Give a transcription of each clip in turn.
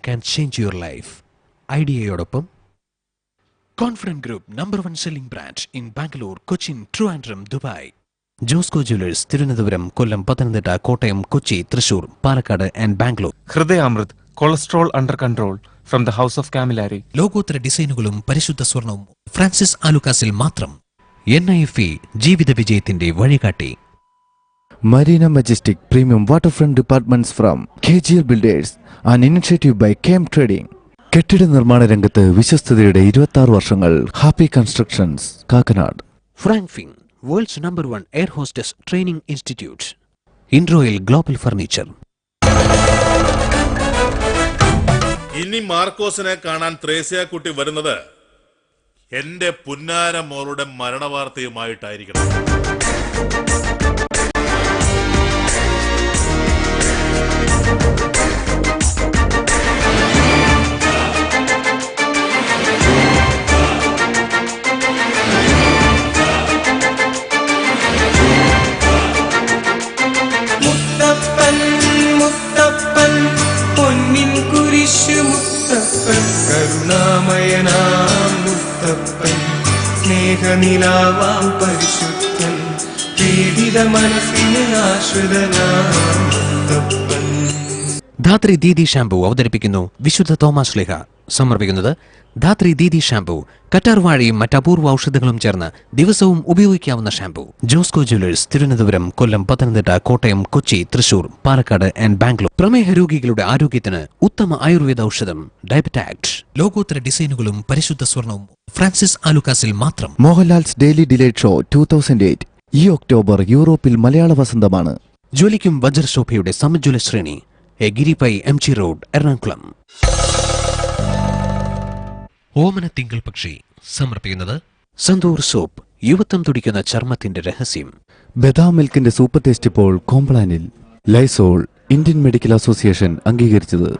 can change your life. ഐഡിയയോടൊപ്പം confident group number 1 selling branch in Bangalore, Cochin, Trivandrum, Dubai. Josco jewellers Thiruvananthapuram, Kollam, Pathanamthitta, Kottayam, Kochi, Thrissur, Palakkad and Bangalore. Hridayamrit cholesterol under control from the house of Kamilari. ലോകോത്തര ഡിസൈനുകളും പരിശുദ്ധ സ്വർണവും Francis ആലുക്കാസിൽ മാത്രം. NIFE ജീവിത വിജയത്തിന്റെ വഴികാട്ടി. Marina Majestic Premium Waterfront Departments from KGL Builders, an initiative by KM Trading. കെട്ടിട നിർമ്മാണ രംഗത്ത് വിശ്വസ്തതയുടെ 26 വർഷങ്ങൾ. Happy constructions, Kakkanad. Frankfinn world's number 1 air hostess training institute. ഇൻട്രോയിൽ ഗ്ലോബൽ ഫർണിച്ചർ. ഇനി മാർക്കോസിനെ കാണാൻ ത്രേസ്യാക്കുട്ടി വരുന്നത് എന്റെ പുന്നാര മോളുടെ മരണവാർത്തയുമായിട്ടായിരിക്കണം. മുത്തപ്പൻ മുത്തപ്പൻ പൊന്നിൻ കുരിശു മുത്തപ്പൻ, കരുണാമയനാം മുത്തപ്പൻ, സ്നേഹനിലാവാം പരിശുദ്ധൻ, പീഡിത മനസ്സിന് ആശ്രിതനാം മുത്തപ്പൻ. ധാത്രി ദീദി ഷാംപൂ അവതരിപ്പിക്കുന്നു വിശുദ്ധ തോമസ് ശ്ലീഹ. സമർപ്പിക്കുന്നത് ധാത്രി ദീദി ഷാംപൂ. കറ്റാർവാഴയും മറ്റപൂർവ ഔഷധങ്ങളും ചേർന്ന് ദിവസവും ഉപയോഗിക്കാവുന്ന shampoo. Josco jewellers Thiruvananthapuram, Kollam, Pathanamthitta, Kottayam, Kochi, Thrissur, Palakkad and Bangalore. പ്രമേഹ രോഗികളുടെ ആരോഗ്യത്തിന് ഉത്തമ ആയുർവേദ ഔഷധം ഡയബറ്റാക്ട്. ലോകോത്തര ഡിസൈനുകളും പരിശുദ്ധ സ്വർണവും ഫ്രാൻസിസ് ആലുക്കാസിൽ മാത്രം. മോഹൻലാൽസ് ഡെയിലി ഡിലൈറ്റ് ഷോ 2008 ഈ ഒക്ടോബർ യൂറോപ്പിൽ മലയാള വസന്തമാണ്. ജ്വലിക്കും വജ്രശോഭയുടെ സമജ്വല ശ്രേണി. ഗിരിപ്പൈ MG റോഡ്, എറണാകുളം. ഓമന തിങ്കൾ പക്ഷി സമർപ്പിക്കുന്നത് സന്തൂർ സോപ്പ്. യുവത്വം തുടിക്കുന്ന ചർമ്മത്തിന്റെ രഹസ്യം. ബദാം മിൽക്കിന്റെ സൂപ്പർ ടേസ്റ്റ് ഇപ്പോൾ കോംപ്ലാനിൽ. ലൈസോൾ ഇന്ത്യൻ മെഡിക്കൽ അസോസിയേഷൻ അംഗീകരിച്ചത്.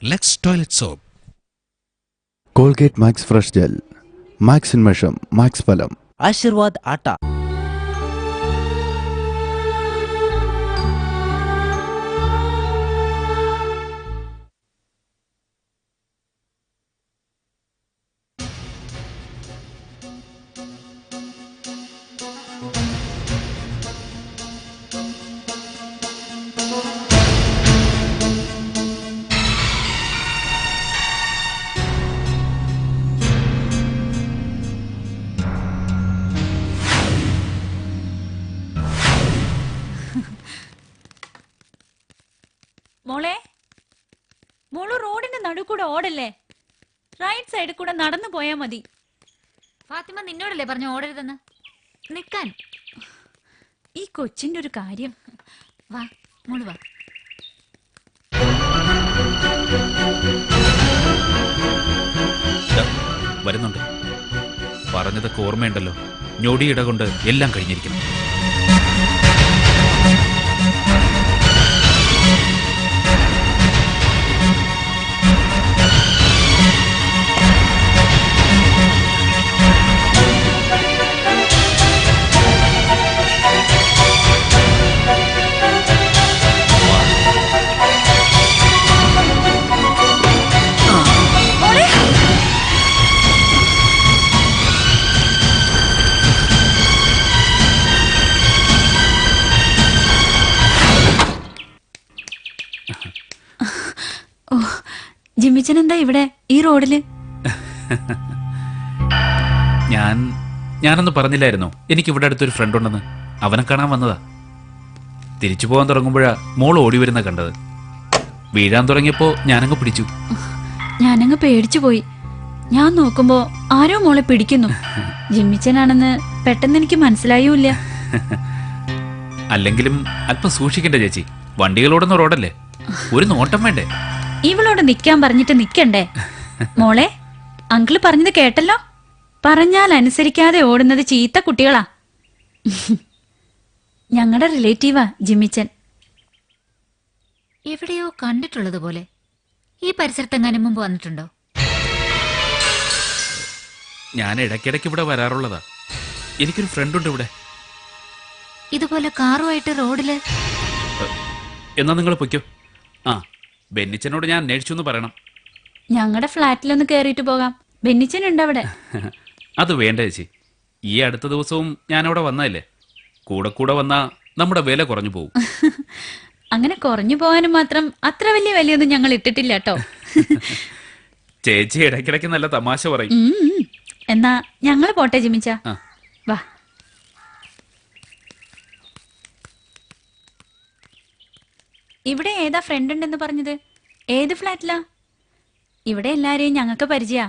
Lux toilet soap. Colgate max fresh gel, max ഇൻമഷം, മാക്സ് ഫലം. ആശീർവാദ് ആട്ട. മോള് റോഡിന്റെ നടുക്കൂടെ ഓടല്ലേ, റൈറ്റ് സൈഡിൽ കൂടെ നടന്നു പോയാ മതി. ഫാത്തിമ നിന്നോടല്ലേ പറഞ്ഞു ഓടരുതെന്ന്? നിക്കാൻ. ഈ കൊച്ചിന്റെ ഒരു കാര്യം. വാ മോള് വാ. വരുന്നുണ്ട്. പറഞ്ഞതൊക്കെ ഓർമ്മയുണ്ടല്ലോ. ഞൊടിയിട കൊണ്ട് എല്ലാം കഴിഞ്ഞിരിക്കുന്നു. ജിമ്മിച്ചൻ എന്താ ഇവിടെ ഈ റോഡില്? ഞാനൊന്ന് പറഞ്ഞില്ലായിരുന്നോ എനിക്ക് ഇവിടെ അടുത്തൊരു ഫ്രണ്ട് ഉണ്ടെന്ന്? അവനെ കാണാൻ വന്നതാ. തിരിച്ചു പോകാൻ തുടങ്ങുമ്പോഴാ മോൾ ഓടി വരുന്ന കണ്ടത്. വീഴാൻ തുടങ്ങിയപ്പോ ഞാനങ്ങ് പിടിച്ചു. ഞാനങ്ങ് പേടിച്ചു പോയി. ഞാൻ നോക്കുമ്പോ ആരോ മോളെ പിടിക്കുന്നു. ജിമ്മിച്ചനാണെന്ന് പെട്ടെന്ന് എനിക്ക് മനസ്സിലായൂല്ല. അല്ലെങ്കിലും അല്പം സൂക്ഷിക്കണ്ടേ ചേച്ചി? വണ്ടികളോടുന്ന റോഡല്ലേ, ഒരു നോട്ടം വേണ്ടേ? ഇവളോട് നിക്കാൻ പറഞ്ഞിട്ട് നിക്കണ്ടേ? മോളെ, അങ്കിള് പറഞ്ഞത് കേട്ടല്ലോ. പറഞ്ഞാൽ അനുസരിക്കാതെ ഓടുന്നത് ചീത്ത കുട്ടികളാ. ഞങ്ങളുടെ റിലേറ്റീവാ ജിമ്മിച്ചൻ. എവിടെയോ കണ്ടിട്ടുള്ളത് പോലെ. ഈ പരിസരത്തെങ്ങാനും മുമ്പ് വന്നിട്ടുണ്ടോ? ഞാൻ ഇടയ്ക്കിടയ്ക്ക് ഇവിടെ വരാറുള്ളതാ. എനിക്കൊരു ഫ്രണ്ട് ഉണ്ട് ഇവിടെ. ഇതുപോലെ കാറുമായിട്ട് റോഡില്? എന്നാ നിങ്ങൾ പൊയ്ക്കോ. ആ, ബെന്നിച്ചനോട് ഞാൻ അന്വേഷിച്ചു എന്ന് പറയണം. ഞങ്ങളുടെ ഫ്ലാറ്റിലൊന്ന് കേറിയിട്ട് പോകാം. ബെന്നിച്ചനുണ്ട് അവിടെ. അത് വേണ്ട ചേച്ചി. ഈ അടുത്ത ദിവസവും ഞാനവിടെ വന്നതല്ലേ. കൂടെ കൂടെ വന്നാ നമ്മുടെ വില കുറഞ്ഞു പോകും. അങ്ങനെ കുറഞ്ഞു പോകാനും മാത്രം അത്ര വലിയ വിലയൊന്നും ഞങ്ങൾ ഇട്ടിട്ടില്ല കേട്ടോ. ചേച്ചി ഇടയ്ക്കിടയ്ക്ക് നല്ല തമാശ പറയും. എന്നാ ഞങ്ങൾ പോട്ടെ ജിമിച്ച. ആ. വാ. ഇവിടെ ഏതാ ഫ്രണ്ട് ഉണ്ടെന്ന് പറഞ്ഞത്? ഏത് ഫ്ലാറ്റിലാ? ഇവിടെ എല്ലാരെയും ഞങ്ങൾക്ക് പരിചയാ.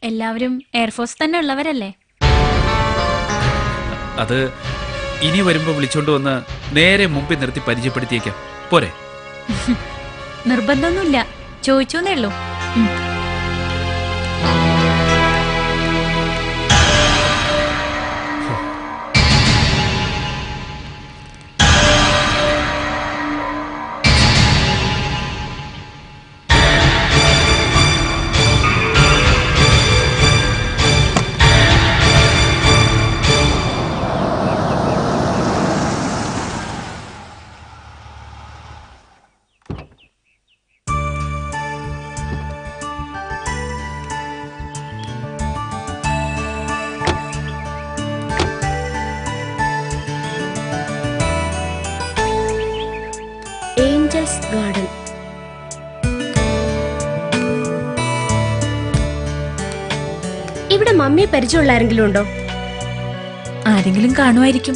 എല്ലാവരും എയർഫോഴ്സ് തന്നെ ഉള്ളവരല്ലേ? അത് ഇനി വരുമ്പോ വിളിച്ചോണ്ട് വന്ന് നേരെ മുമ്പിൽ നിർത്തി പരിചയപ്പെടുത്തിയേക്കാം പോരെ? നിർബന്ധമൊന്നുമില്ല, ചോദിച്ചോന്നേ ഉള്ളൂ. Angels Garden. ഇവിടെ മമ്മിയെ പരിചയമുള്ള ആരെങ്കിലും ഉണ്ടോ? ആരെങ്കിലും കാണുമായിരിക്കും.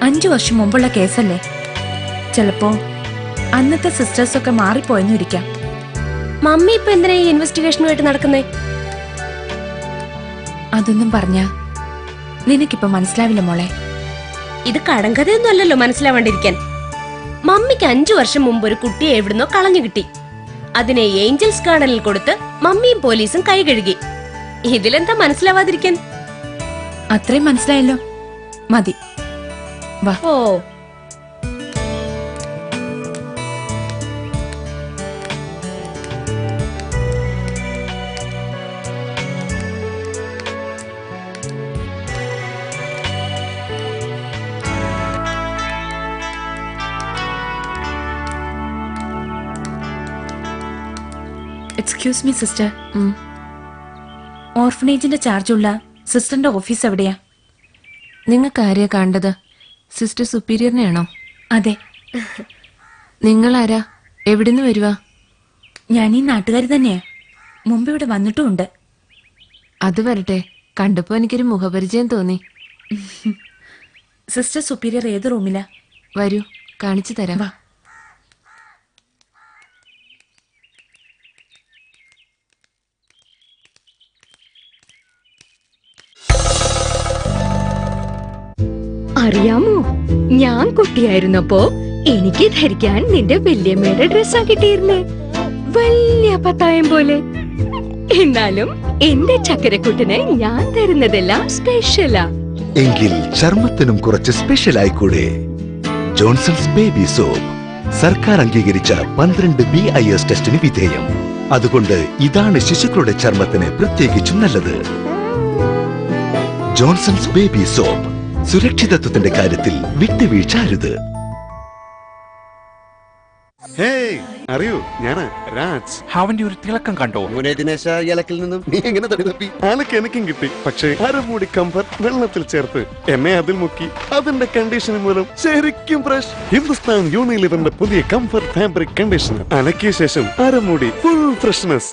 5 വർഷം മുമ്പുള്ള കേസല്ലേ. ചിലപ്പോ അന്നത്തെ സിസ്റ്റേഴ്സ് ഒക്കെ മാറിപ്പോയെന്നും ഇരിക്കാം. മമ്മി ഇപ്പൊ എന്തിനാ ഈ ഇൻവെസ്റ്റിഗേഷനുമായിട്ട് നടക്കുന്നേ? അതൊന്നും പറഞ്ഞാ നിനക്കിപ്പോ മനസ്സിലാവില്ല മോളെ. ഇത് കടങ്കഥയൊന്നും അല്ലല്ലോ മനസ്സിലാവാണ്ടിരിക്കാൻ. മമ്മിക്ക് 5 വർഷം മുമ്പ് ഒരു കുട്ടിയെ എവിടുന്നോ കളഞ്ഞു കിട്ടി. അതിനെ ഏഞ്ചൽസ് ഗാർഡനിൽ കൊടുത്ത് മമ്മിയും പോലീസും കൈ കഴുകി. ഇതിലെന്താ മനസ്സിലാവാതിരിക്കാൻ? അത്രയും മനസ്സിലായല്ലോ, മതി വാ. ഓ, എക്സ്ക്യൂസ് മീ സിസ്റ്റർ, ഓർഫനേജിന്റെ ചാർജുള്ള സിസ്റ്ററിന്റെ ഓഫീസ് എവിടെയാ? നിങ്ങൾക്ക് ആരെയാ കണ്ടത്? സിസ്റ്റർ സുപ്പീരിയറിനെയാണോ? അതെ. നിങ്ങൾ ആരാ? എവിടുന്ന് വരുവാ? ഞാൻ ഈ നാട്ടുകാരി തന്നെയാ. മുമ്പ് ഇവിടെ വന്നിട്ടുമുണ്ട്. അത് വരട്ടെ, കണ്ടപ്പോ എനിക്കൊരു മുഖപരിചയം തോന്നി. സിസ്റ്റർ സുപ്പീരിയർ ഏത് റൂമിലാ? വരൂ, കാണിച്ചു തരാം. വാ. അറിയാമോ, ഞാൻ കുട്ടിയായിരുന്നപ്പോ എനിക്ക് ധരിക്കാൻ നിന്റെ വല്യമ്മയുടെ ഡ്രസ്സാ കിട്ടിയിരുന്നേ. വലിയ പത്തായം പോലെ. എന്നാലും എന്റെ ചക്കരക്കുട്ടിന് ഞാൻ തരുന്നതെല്ലാം സ്പെഷ്യലാ. എങ്കിൽ ചർമ്മത്തിനും കുറച്ച് സ്പെഷ്യൽ ആയിക്കൂടെ? ജോൺസൺസ് ബേബി സോപ്പ് സർക്കാർ അംഗീകരിച്ച 12 BIS ടെസ്റ്റിന് വിധേയം. അതുകൊണ്ട് ഇതാണ് ശിശുക്കളുടെ ചർമ്മത്തിന് പ്രത്യേകിച്ചും നല്ലത്. ജോൺസൺസ് ബേബി സോപ്പ്, സുരക്ഷിതത്വത്തിന്റെ കാര്യത്തിൽ വിട്ടുവീഴ്ച അരുത്. അറിയൂ, ഞാന് രാജ്. അവന്റെ ഒരു തിളക്കം കണ്ടോ? ദിനേശ ഇലക്കിൽ നിന്നും നീ എങ്ങനെ തപ്പി? ആൾക്ക് എനിക്കും കിട്ടി. പക്ഷേ അരമൂടി കംഫർട്ട് വെള്ളത്തിൽ ചേർത്ത് എന്നെ അതിൽ മുക്കി. അതിന്റെ കണ്ടീഷൻ മൂലം ശരിക്കും ഫ്രഷ്. ഹിന്ദുസ്ഥാൻ യൂണിലിവറിന്റെ പുതിയ കംഫർട്ട് ഫാബ്രിക് കണ്ടീഷണർ അലക്കിയ ശേഷം അരമൂടി ഫുൾ ഫ്രഷ്നെസ്.